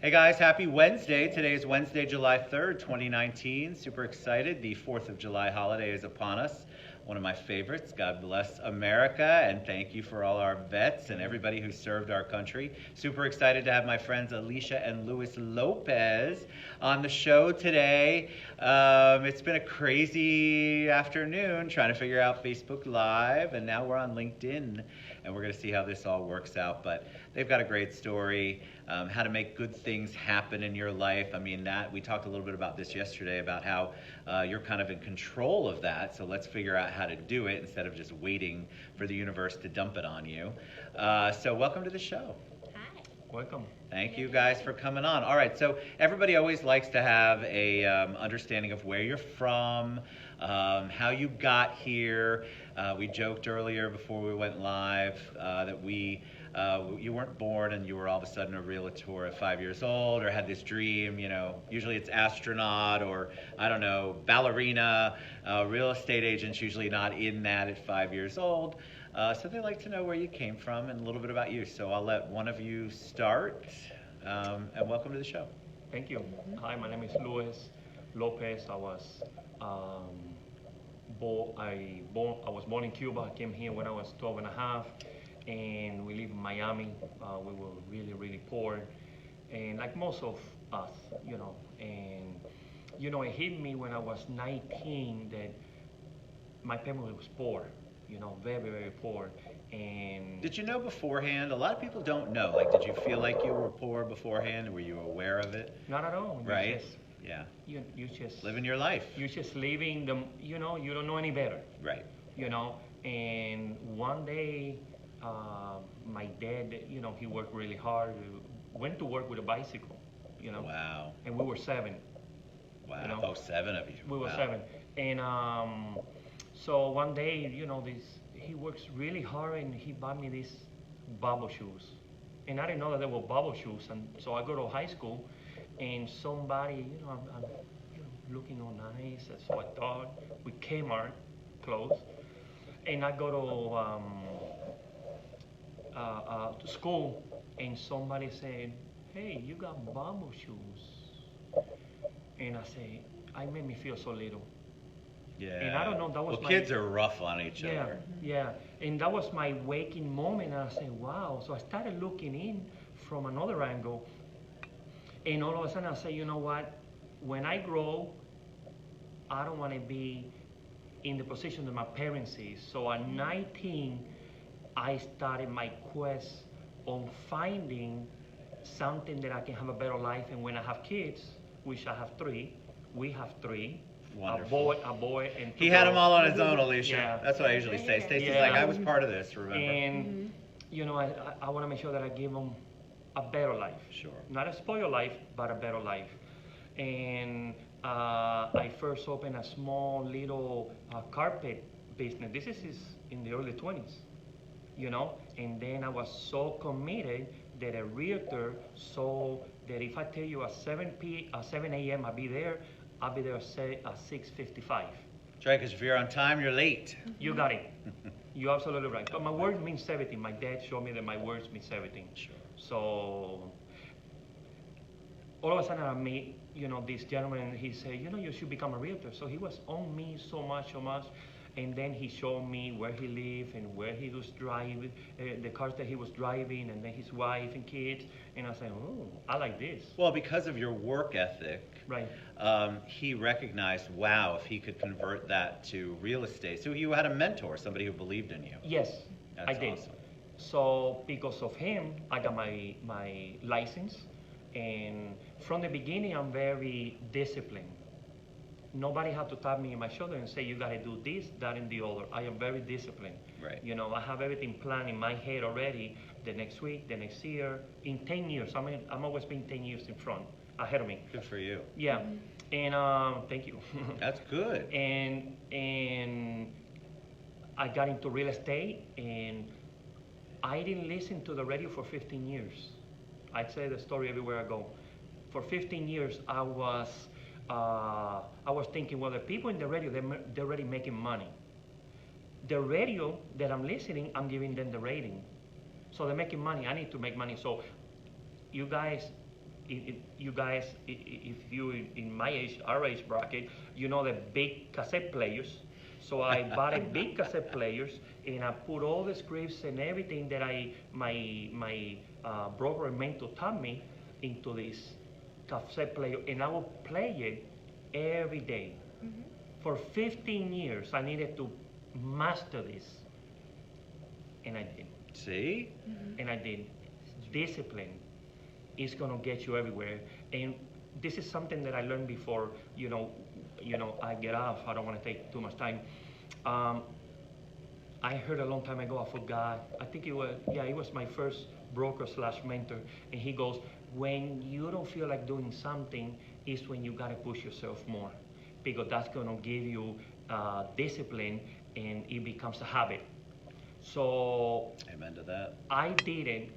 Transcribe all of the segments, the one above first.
Hey guys, happy Wednesday. Today is Wednesday, July 3rd, 2019. Super excited. The 4th of July holiday is upon us. One of my favorites. God bless America, and thank you for all our vets and everybody who served our country. Super excited to have my friends Elisha and Lopez on the show today. It's been a crazy afternoon trying to figure out Facebook Live, and now we're on LinkedIn, and we're going to see how this all works out. But they've got a great story, how to make good things happen in your life. I mean, we talked a little bit about this yesterday, about how you're kind of in control of that. So let's figure out how to do it instead of just waiting for the universe to dump it on you. So welcome to the show. Hi. Welcome. Thank you guys for coming on. All right, so everybody always likes to have a understanding of where you're from, how you got here. We joked earlier before we went live that you weren't born and you were all of a sudden a realtor at 5 years old, or had this dream. You know, usually it's astronaut or, I don't know, ballerina. Real estate agents usually not in that at 5 years old. So they like to know where you came from and a little bit about you. So I'll let one of you start, and welcome to the show. Thank you. Hi, my name is Lopez. I was born in Cuba. I came here when I was 12 and a half, and we live in Miami. We were really, really poor, and like most of us, you know. And you know, it hit me when I was 19 that my family was poor. You know, very, very poor. And did you know beforehand? A lot of people don't know. Like, did you feel like you were poor beforehand? Were you aware of it? not at all. Right. Yeah. You just living your life. You're just living the. You know, you don't know any better. Right. You know, and one day, my dad, you know, he worked really hard. Went to work with a bicycle. You know. Wow. And we were 7. Wow. You know? Oh, 7 of you. We were wow. 7, and so one day, you know, he works really hard, and he bought me these bubble shoes, and I didn't know that they were bubble shoes. And so I go to high school, and somebody, you know, I'm you know, looking all nice, and so I thought, with Kmart clothes, and I go to school, and somebody said, "Hey, you got bubble shoes," and I made me feel so little. Yeah. And I don't know, that was well, kids are rough on each other. Yeah, and that was my waking moment, and I said, wow. So I started looking in from another angle, and all of a sudden I say, you know what, when I grow, I don't want to be in the position that my parents is. So at 19, I started my quest on finding something that I can have a better life. And when I have kids, which I have 3, we have 3, Wonderful. a boy, and 2 He had them girls. all on his own, Alicia. Yeah. That's what I usually say. Stacy's Yeah. like, I was part of this, remember? And you know, I want to make sure that I give them a better life. Sure. Not a spoiled life, but a better life. And I first opened a small little carpet business. This is in the early 20s, you know. And then I was so committed that a realtor saw that if I tell you at 7 a.m. I'll be there at 6:55. That's right, because if you're on time, you're late. You got it. You're absolutely right. But my word means everything. My dad showed me that my words means everything. Sure. So all of a sudden I meet, you know, this gentleman, and he said, you know, you should become a realtor. So he was on me so much. And then he showed me where he lived and where he was driving, the cars that he was driving, and then his wife and kids. And I said, oh, I like this. Well, because of your work ethic, Right. He recognized, wow, if he could convert that to real estate. So you had a mentor, somebody who believed in you. Yes, That's I did. awesome. So because of him, I got my license. And from the beginning, I'm very disciplined. Nobody had to tap me in my shoulder and say, you got to do this, that, and the other. I am very disciplined. Right. You know, I have everything planned in my head already, the next week, the next year, in 10 years. I'm always been 10 years in front, ahead of me. Good for you. Yeah, and thank you. That's good. And I got into real estate, and I didn't listen to the radio for 15 years. I say the story everywhere I go. For 15 years, I was thinking, well, the people in the radio, they're already making money. The radio that I'm listening, I'm giving them the rating. So they're making money. I need to make money. So you guys, you guys, if you in my age, our age bracket, you know the big cassette players. So I bought a big cassette players, and I put all the scripts and everything that my broker and mentor taught me into this cassette player, and I will play it every day. Mm-hmm. For 15 years, I needed to master this, and I did. See? Mm-hmm. And I did. Discipline is gonna get you everywhere, and this is something that I learned before. I get off. I don't want to take too much time. I heard a long time ago. I forgot. I think it was my first broker / mentor, and he goes, "When you don't feel like doing something, is when you gotta push yourself more, because that's gonna give you discipline, and it becomes a habit." So Amen to that. I did it.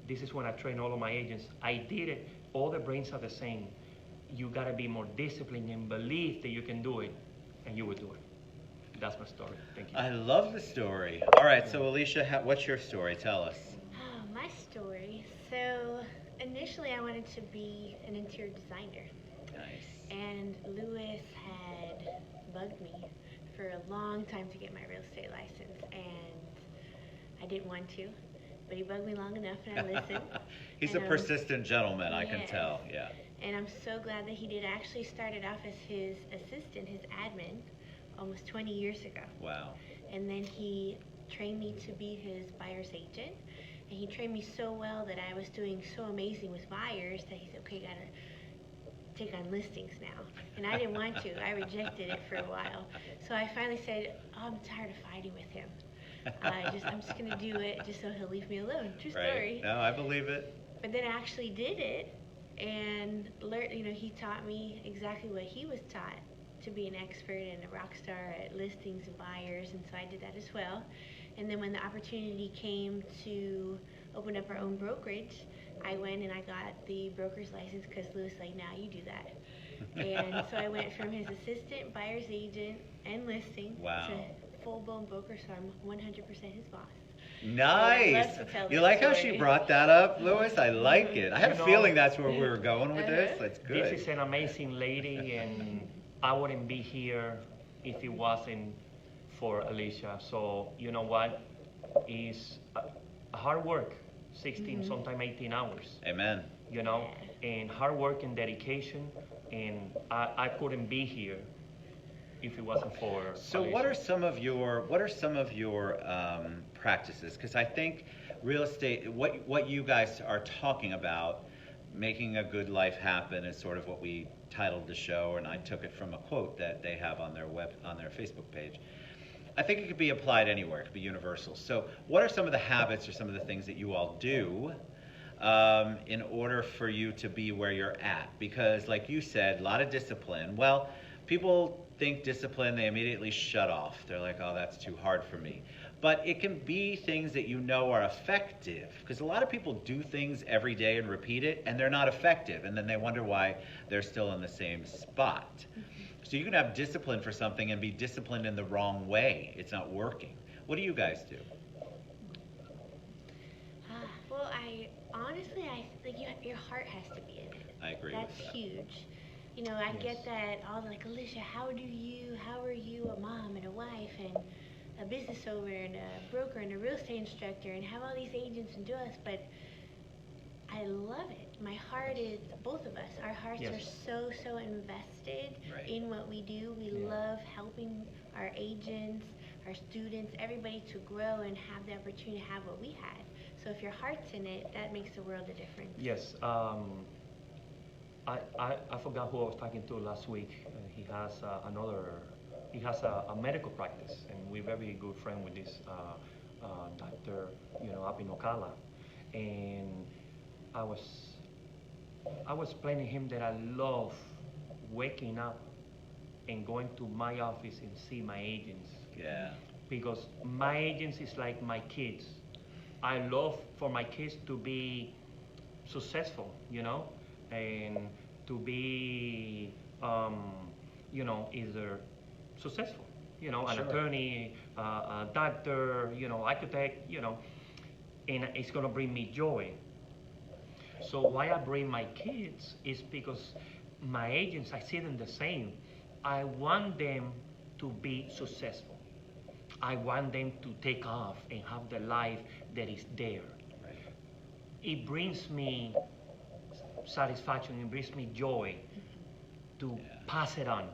This is when I train all of my agents. I did it. All the brains are the same. You gotta be more disciplined and believe that you can do it, and you will do it. That's my story. Thank you. I love the story. All right, so Elisha, what's your story? Tell us. Oh, my story. So initially I wanted to be an interior designer. Nice. And Lewis had bugged me for a long time to get my real estate license, and I didn't want to, but he bugged me long enough, and I listened. He's And, a persistent gentleman, I can yes. tell. Yeah. And I'm so glad that he did. I actually started off as his assistant, his admin, almost 20 years ago. Wow. And then he trained me to be his buyer's agent, and he trained me so well that I was doing so amazing with buyers that he said, "Okay, you gotta take on listings now." And I didn't want to. I rejected it for a while. So I finally said, "Oh, I'm tired of fighting with him. I'm just gonna do it just so he'll leave me alone." True story. Right. No, I believe it. But then I actually did it and learned, he taught me exactly what he was taught, to be an expert and a rock star at listings and buyers, and so I did that as well. And then when the opportunity came to open up our own brokerage, I went and I got the broker's license because Lewis was like, "Now you do that." And so I went from his assistant, buyer's agent, and listing Wow. to full-blown broker, so I'm 100% his boss. Nice. love to tell You that like how she story. brought that up, Lewis? I like it. I had a You know- feeling that's where we were going with this. That's This good. is an amazing lady, and I wouldn't be here if it wasn't for Elisha. So you know what? It's hard work, 16, Mhm. sometimes 18 hours. Amen. And hard work and dedication, and I couldn't be here if it wasn't for So Elisha. what are some of your practices? Because I think real estate, what you guys are talking about, making a good life happen, is sort of what we titled the show, and I took it from a quote that they have on their Facebook page. I think it could be applied anywhere. It could be universal. So what are some of the habits or some of the things that you all do in order for you to be where you're at? Because like you said, a lot of discipline. Well, people think discipline, they immediately shut off. They're like, "Oh, that's too hard for me." But it can be things that you know are effective, because a lot of people do things every day and repeat it, and they're not effective, and then they wonder why they're still in the same spot. So you can have discipline for something and be disciplined in the wrong way. It's not working. What do you guys do? Well, I honestly, I think your heart has to be in it. I agree That's with that. huge. I Yes. get that all like, "Elisha, how are you a mom and a wife and a business owner and a broker and a real estate instructor and have all these agents and do us?" But I love it. My heart is, both of us, our hearts Yes. are so invested Right. in what we do. We Yeah. love helping our agents, our students, everybody to grow and have the opportunity to have what we had. So if your heart's in it, that makes a world of difference. Yes. I forgot who I was talking to last week. He has a medical practice, and we're very good friend with this doctor, up in Ocala. And I was explaining him that I love waking up and going to my office and see my agents, Yeah. because my agents is like my kids. I love for my kids to be successful, and to be, either successful, an Sure. attorney, a doctor, architect, and it's gonna bring me joy. So why I bring my kids is because my agents, I see them the same. I want them to be successful. I want them to take off and have the life that is there. Right. It brings me satisfaction, it brings me joy to pass it on.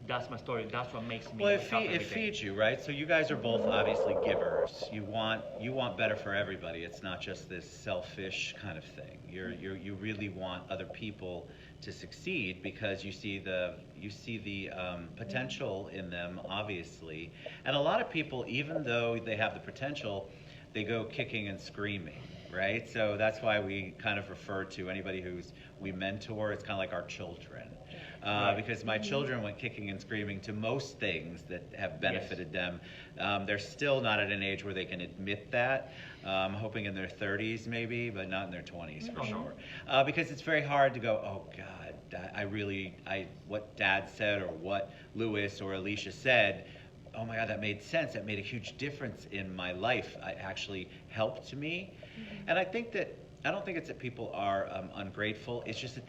That's my story. That's what makes me Well, wake up it every day. feeds you, right? So you guys are both obviously givers. You want better for everybody. It's not just this selfish kind of thing. You really want other people to succeed because you see the potential in them, obviously. And a lot of people, even though they have the potential, they go kicking and screaming, right? So that's why we kind of refer to anybody we mentor. It's kind of like our children. Because my children went kicking and screaming to most things that have benefited them. They're still not at an age where they can admit that. I'm hoping in their 30s maybe, but not in their 20s for sure. Because it's very hard to go, oh God, what Dad said or what Lewis or Elisha said, oh my God, that made sense. That made a huge difference in my life. It actually helped me. And I don't think it's that people are ungrateful. It's just that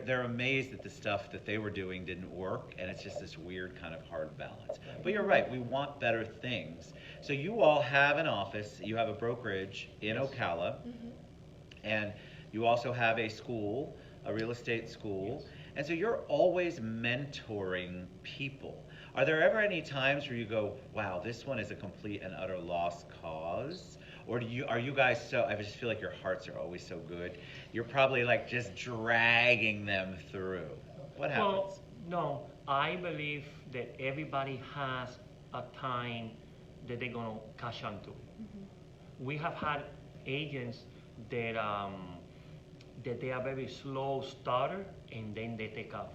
they're amazed that the stuff that they were doing didn't work, and it's just this weird kind of hard balance. But you're right, we want better things. So you all have an office, you have a brokerage in Ocala, and you also have a school, a real estate school, and so you're always mentoring people. Are there ever any times where you go, wow, this one is a complete and utter lost cause? Or are you guys I just feel like your hearts are always so good. You're probably like just dragging them through. What happens? Well, no, I believe that everybody has a time that they're going to cash onto. We have had agents that they are very slow starter and then they take off.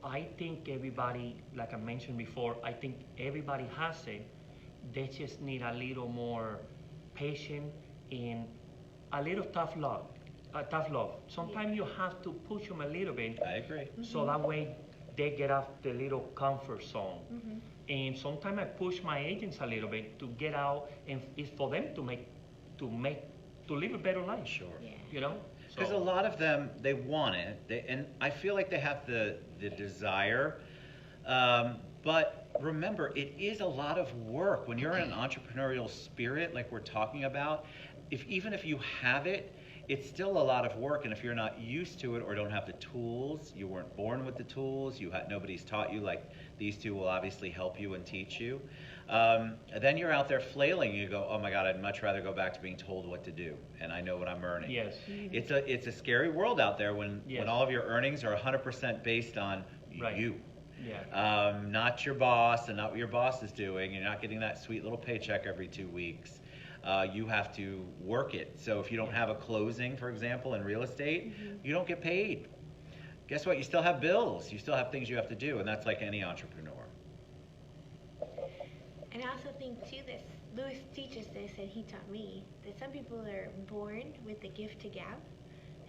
I think everybody, like I mentioned before, I think everybody has it. They just need a little more patient and a little tough love. Sometimes you have to push them a little bit. I agree. So that way they get off the little comfort zone. And sometimes I push my agents a little bit to get out, and it's for them to live a better life. Sure. You know. Because a lot of them, they want it, and I feel like they have the desire. But remember, it is a lot of work. When you're in an entrepreneurial spirit, like we're talking about, even if you have it, it's still a lot of work. And if you're not used to it or don't have the tools, you weren't born with the tools, nobody's taught you, like these two will obviously help you and teach you. Then you're out there flailing. You go, oh my God, I'd much rather go back to being told what to do, and I know what I'm earning. Yes. It's a scary world out there when all of your earnings are 100% based on you. Yeah. Not your boss and not what your boss is doing. You're not getting that sweet little paycheck every 2 weeks. You have to work it. So if you don't have a closing, for example, in real estate, you don't get paid. Guess what? You still have bills. You still have things you have to do, and that's like any entrepreneur. And I also think too that Lewis teaches this, and he taught me, that some people are born with the gift to gab,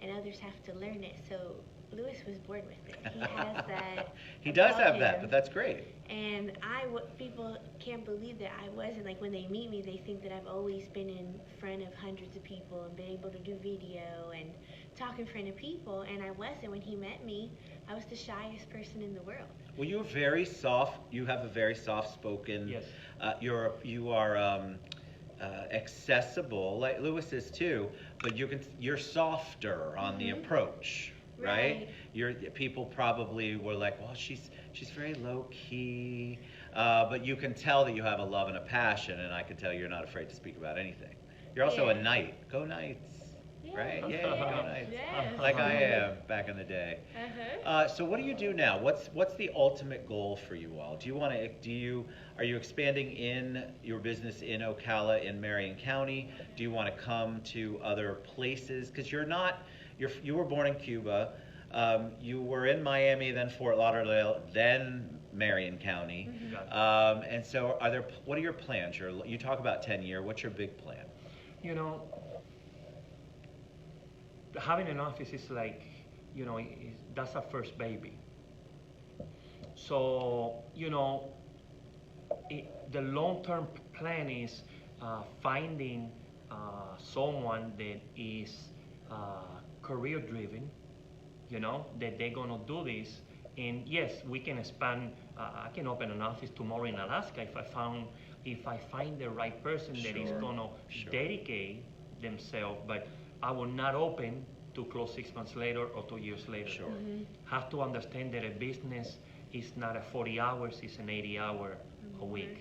and others have to learn it. So Lewis was born with it. He has that. He does have him. that, but that's great. And people can't believe that I wasn't. Like when they meet me, they think that I've always been in front of hundreds of people and been able to do video and talk in front of people. And I wasn't. When he met me, I was the shyest person in the world. Well, you're very soft. You have a very soft-spoken. Yes. You are accessible, like Lewis is too. But you're softer on the approach. Right? People probably were like, well, she's very low key, but you can tell that you have a love and a passion, and I can tell you're not afraid to speak about anything. You're also a knight. Go Knights, right? Yeah, go Knights. Yes. Like I am back in the day. So what do you do now? What's the ultimate goal for you all? Are you expanding in your business in Ocala in Marion County? Do you want to come to other places? Because you were born in Cuba, you were in Miami, then Fort Lauderdale, then Marion County. And so what are your plans? You talk about 10-year, what's your big plan? You know, having an office is like, you know, that's our first baby. So, you know, the long-term plan is finding someone that is career driven, that they're gonna do this. And yes, we can expand. I can open an office tomorrow in Alaska if I find the right person that is gonna dedicate themselves. But I will not open to close 6 months later or 2 years later. Sure. Have to understand that a business is not a 40 hours; it's an 80-hour a week.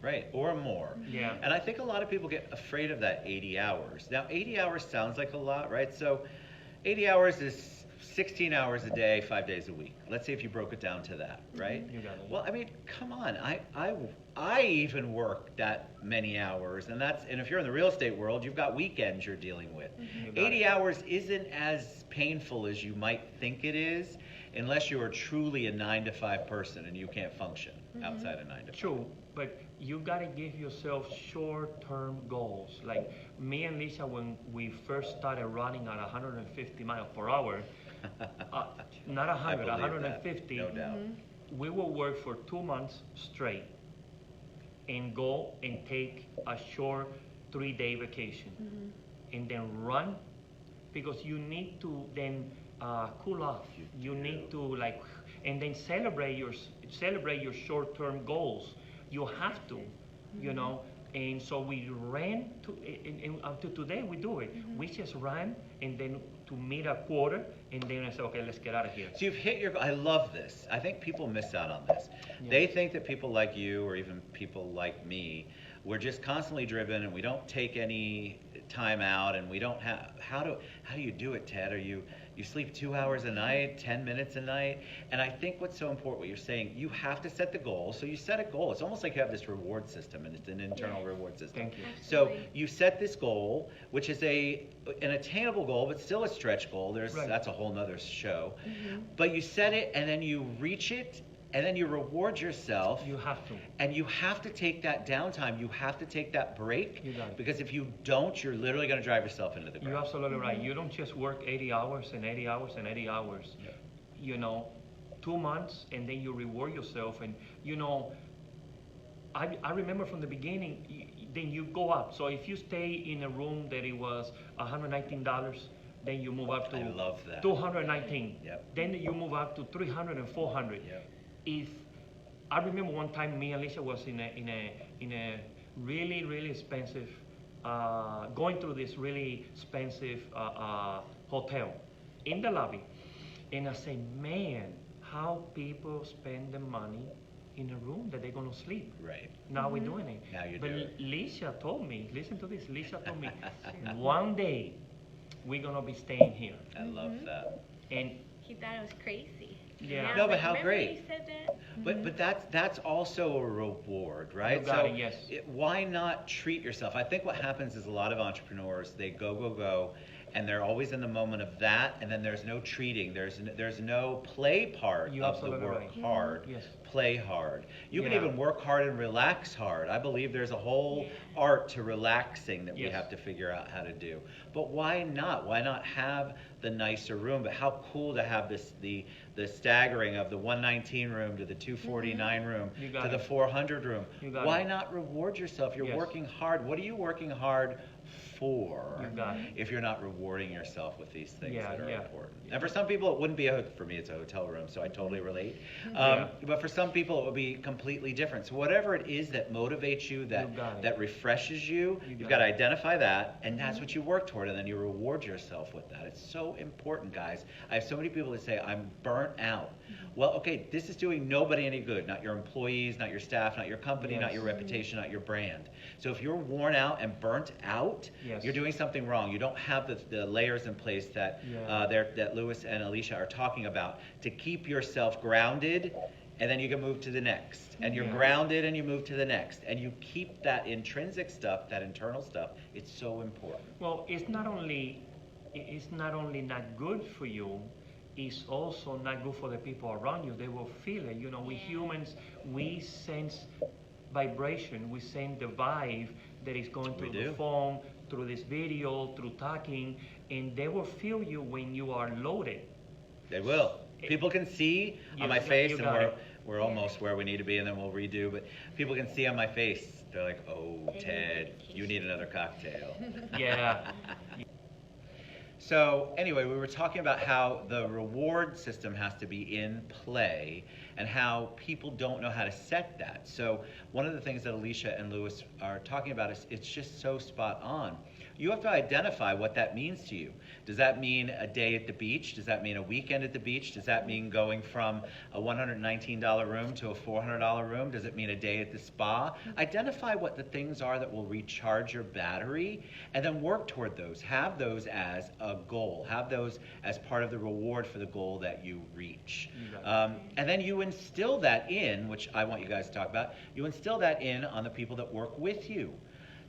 Right, or more. Yeah. And I think a lot of people get afraid of that 80 hours. Now, 80 hours sounds like a lot, right? So 80 hours is 16 hours a day, 5 days a week. Let's say if you broke it down to that, right? You got it. Well, I mean, come on. I even work that many hours, and if you're in the real estate world, you've got weekends you're dealing with. 80 hours isn't as painful as you might think it is, unless you are truly a 9-to-5 person and you can't function outside of 9 to 5. True, but you gotta give yourself short-term goals. Like me and Lisa, when we first started running at 150 miles per hour, not 100, 150, no doubt. we will work for 2 months straight and go and take a short 3-day vacation and then run, because you need to then cool off. You need to and then celebrate your short-term goals. You have to, And so we ran and up to today we do it. We just ran and then to meet a quarter, and then I said, okay, let's get out of here. So you've hit your. I love this. I think people miss out on this. Yeah. They think that people like you, or even people like me, we're just constantly driven, and we don't take any time out, and we don't have. How do you do it, Ted? You sleep 2 hours a night, 10 minutes a night? And I think what's so important, what you're saying, you have to set the goal. So you set a goal. It's almost like you have this reward system, and it's an internal reward system. Thank you. So you set this goal, which is an attainable goal, but still a stretch goal. That's a whole nother show. But you set it, and then you reach it, and then you reward yourself. You have to. And you have to take that downtime. You have to take that break. You got it. Because if you don't, you're literally going to drive yourself into the ground. You're absolutely right. You don't just work 80 hours and 80 hours and 80 hours. Yeah. 2 months, and then you reward yourself. And, I remember from the beginning, then you go up. So if you stay in a room that it was $119, then you move up to I love that. $219. Yep. Then you move up to $300 and $400. Yep. If I remember one time, me and Elisha was in a really, really expensive, going through this really expensive hotel in the lobby, and I said, man, how people spend the money in a room that they're gonna sleep. Right. Now we're doing it. Now you but do it. Lisa told me, listen to this. Lisa told me, one day we're gonna be staying here. I love that. And He thought it was crazy. Yeah. Now, No, but like, how remember great. You said that? But that's also a reward, right? You got it, yes. Why not treat yourself? I think what happens is a lot of entrepreneurs, they go, and they're always in the moment of that, and then there's no treating. There's no play part You're of the absolutely work right. hard. Yes. Play hard. You can Yeah. even work hard and relax hard. I believe there's a whole art to relaxing that we Yes. have to figure out how to do. But why not? Why not have the nicer room? But how cool to have the staggering of the 119 room to the 249 room You to got the it. 400 room. You got Why it. not reward yourself? You're Yes. working hard. What are you working hard for? You got it. If you're not rewarding yourself with these things Yeah, that are yeah. important. And for some people, it wouldn't be for me, it's a hotel room, so I totally relate. Yeah. But for some people, it would be completely different. So whatever it is that motivates you, You got it. that refreshes you, You you've got got to it. identify that, and that's what you work toward, and then you reward yourself with that. It's so important, guys. I have so many people that say, I'm burnt out. Well, okay, this is doing nobody any good, not your employees, not your staff, not your company, not Yes. your reputation, not your brand. So if you're worn out and burnt out, Yes. you're doing something wrong. You don't have the layers in place that Yeah. that Louis and Elisha are talking about to keep yourself grounded, and then you can move to the next. And you're Yeah. grounded and you move to the next. And you keep that intrinsic stuff, that internal stuff. It's so important. Well, it's not only not good for you, it's also not good for the people around you. They will feel it. We humans, we sense vibration. We sense the vibe that is going through the phone, through this video, through talking, and they will feel you when you are loaded. They will. People can see on my face, and got it. we're almost where we need to be, and then we'll redo. But people can see on my face They're like, oh, They need Ted, you vacation. need another cocktail. Yeah. So anyway, we were talking about how the reward system has to be in play and how people don't know how to set that. So one of the things that Elisha and Lewis are talking about is it's just so spot on. You have to identify what that means to you. Does that mean a day at the beach? Does that mean a weekend at the beach? Does that mean going from a $119 room to a $400 room? Does it mean a day at the spa? Identify what the things are that will recharge your battery and then work toward those. Have those as a goal. Have those as part of the reward for the goal that you reach. And then you instill that in, which I want you guys to talk about, you instill that in on the people that work with you.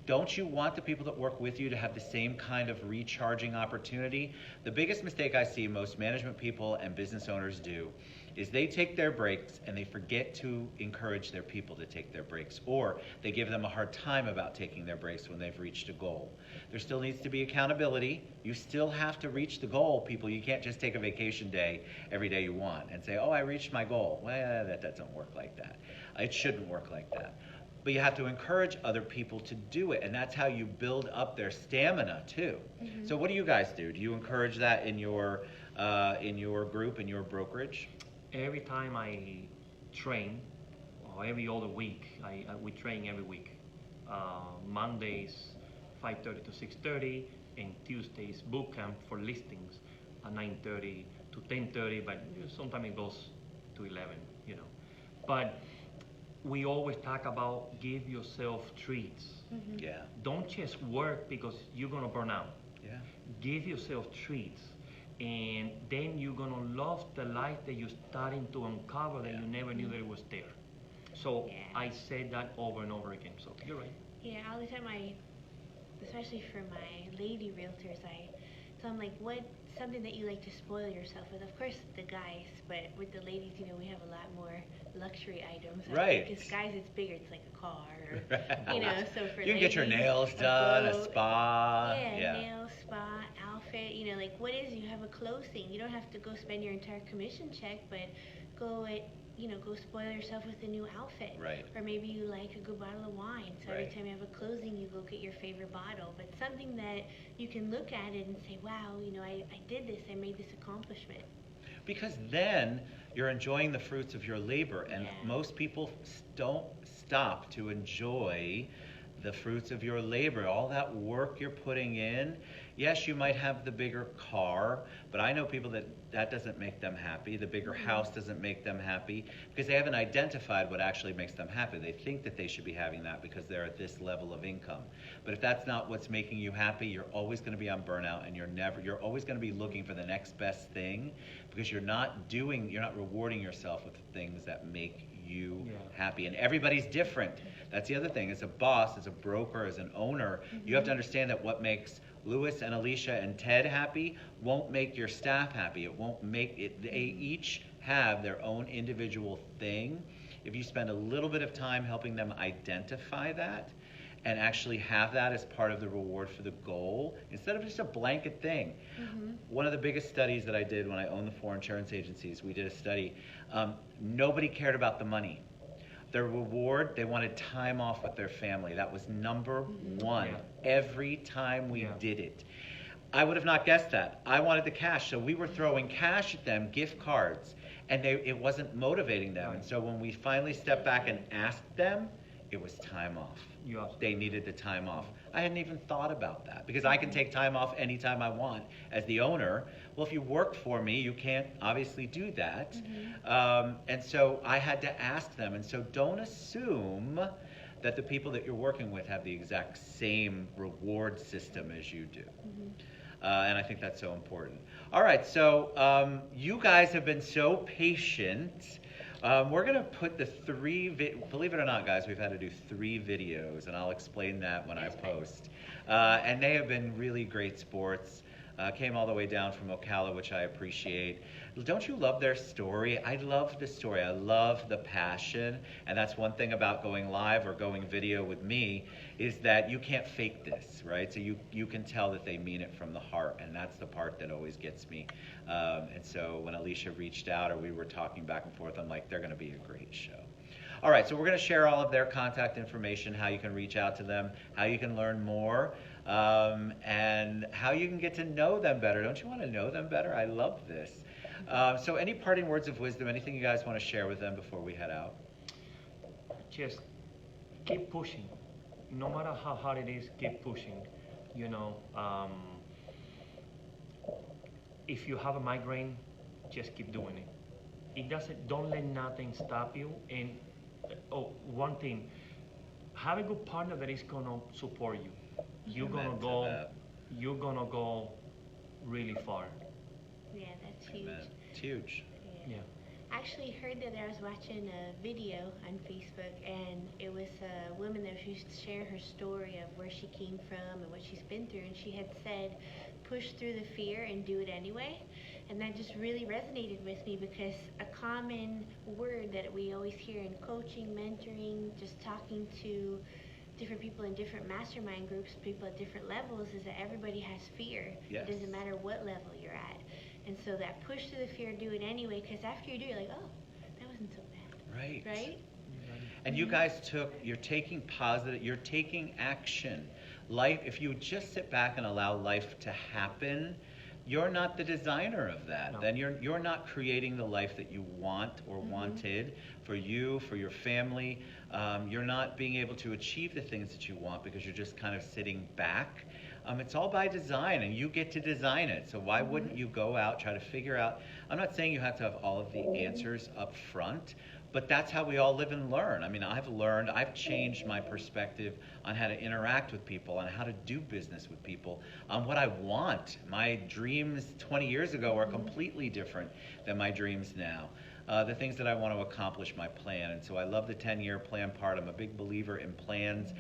Don't you want the people that work with you to have the same kind of recharging opportunity? The biggest mistake I see most management people and business owners do is they take their breaks and they forget to encourage their people to take their breaks, or they give them a hard time about taking their breaks when they've reached a goal. There still needs to be accountability. You still have to reach the goal, people. You can't just take a vacation day every day you want and say, oh, I reached my goal. Well, that doesn't work like that. It shouldn't work like that. But you have to encourage other people to do it, and that's how you build up their stamina too. Mm-hmm. So what do you guys do? Do you encourage that in your group, in your brokerage? Every time I train, or every other week, we train every week. Mondays, 5:30 to 6:30, and Tuesdays boot camp for listings at 9:30 to 10:30, but sometimes it goes to 11, you know. But we always talk about give yourself treats. Mm-hmm. Yeah. Don't just work because you're gonna burn out. Yeah. Give yourself treats, and then you're gonna love the life that you're starting to uncover that Yeah. you never knew that it was there. So Yeah. I said that over and over again. So you're right. Yeah, all the time especially for my lady realtors, so I'm like, what's something that you like to spoil yourself with? Of course, the guys, but with the ladies, we have a lot more luxury items. Right. Because guys, it's bigger. It's like a car, or, Right. so for You can get your ladies, nails done, a boat. spa. Yeah, nails, spa, outfit, like what is, you have a clothing. You don't have to go spend your entire commission check, but go spoil yourself with a new outfit. Right. Or maybe you like a good bottle of wine, so every Right. time you have a closing, you go get your favorite bottle. But something that you can look at it and say, wow, I did this, I made this accomplishment. Because then you're enjoying the fruits of your labor, and Yeah. most people don't stop to enjoy the fruits of your labor, all that work you're putting in. Yes, you might have the bigger car, but I know people that doesn't make them happy. The bigger house doesn't make them happy because they haven't identified what actually makes them happy. They think that they should be having that because they're at this level of income. But if that's not what's making you happy, you're always going to be on burnout, and you're always going to be looking for the next best thing because you're not rewarding yourself with the things that make you happy. And everybody's different. That's the other thing. As a boss, as a broker, as an owner, you have to understand that what makes Lewis and Elisha and Ted happy won't make your staff happy. It won't make it. They each have their own individual thing. If you spend a little bit of time helping them identify that and actually have that as part of the reward for the goal, instead of just a blanket thing. Mm-hmm. One of the biggest studies that I did when I owned the 4 insurance agencies, we did a study. Nobody cared about the money. Their reward, they wanted time off with their family. That was number one. Yeah. Every time we did it. I would have not guessed that. I wanted the cash, so we were throwing cash at them, gift cards, and it wasn't motivating them. Right. And so when we finally stepped back and asked them, it was time off. They needed the time off. I hadn't even thought about that because I can take time off anytime I want as the owner. Well, if you work for me, you can't obviously do that. And so I had to ask them. And so don't assume that the people that you're working with have the exact same reward system as you do. And I think that's so important. All right, so you guys have been so patient. We're going to put the believe it or not, guys, we've had to do 3 videos, and I'll explain that when I post. And they have been really great sports. Came all the way down from Ocala, which I appreciate. Don't you love their story? I love the story. I love the passion. And that's one thing about going live or going video with me is that you can't fake this, right? So you can tell that they mean it from the heart, and that's the part that always gets me. And so when Elisha reached out or we were talking back and forth, I'm like, they're going to be a great show. All right, so we're going to share all of their contact information, how you can reach out to them, how you can learn more, and how you can get to know them better. Don't you want to know them better? I love this. So any parting words of wisdom, anything you guys want to share with them before we head out? Just keep pushing. No matter how hard it is, keep pushing. You know, if you have a migraine, just keep doing it. Don't let nothing stop you. And one thing, have a good partner that is gonna support you. You're gonna go really far. Yeah, that's huge. Amen. It's huge. Yeah. I actually heard that I was watching a video on Facebook, and it was a woman that used to share her story of where she came from and what she's been through, and she had said, push through the fear and do it anyway. And that just really resonated with me, because a common word that we always hear in coaching, mentoring, just talking to different people in different mastermind groups, people at different levels, is that everybody has fear. Yes. It doesn't matter what level you're at. And so that push through the fear, do it anyway, because after you do, you're like, oh, that wasn't so bad. Right. Right? And you guys you're taking action. Life, if you just sit back and allow life to happen, you're not the designer of that. No. Then you're not creating the life that you want or wanted for you, for your family. You're not being able to achieve the things that you want because you're just kind of sitting back. It's all by design, and you get to design it. So why wouldn't you go out, try to figure out? I'm not saying you have to have all of the answers up front, but that's how we all live and learn. I mean, I've changed my perspective on how to interact with people, on how to do business with people, on what I want. My dreams 20 years ago are completely different than my dreams now. The things that I want to accomplish, my plan. And so I love the 10-year plan part. I'm a big believer in plans.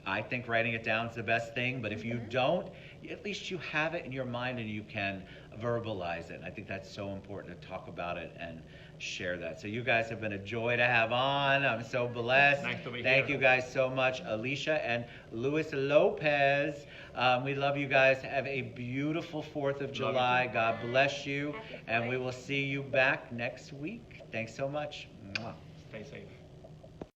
I think writing it down is the best thing, but if you don't, at least you have it in your mind and you can verbalize it. And I think that's so important to talk about it and share that. So you guys have been a joy to have on. I'm so blessed. Nice to be Thank here. you guys so much, Elisha and Luis Lopez. We love you guys. Have a beautiful 4th of July. God bless you. Happy And we 4th. will see you back next week. Thanks so much. Mwah. Stay safe.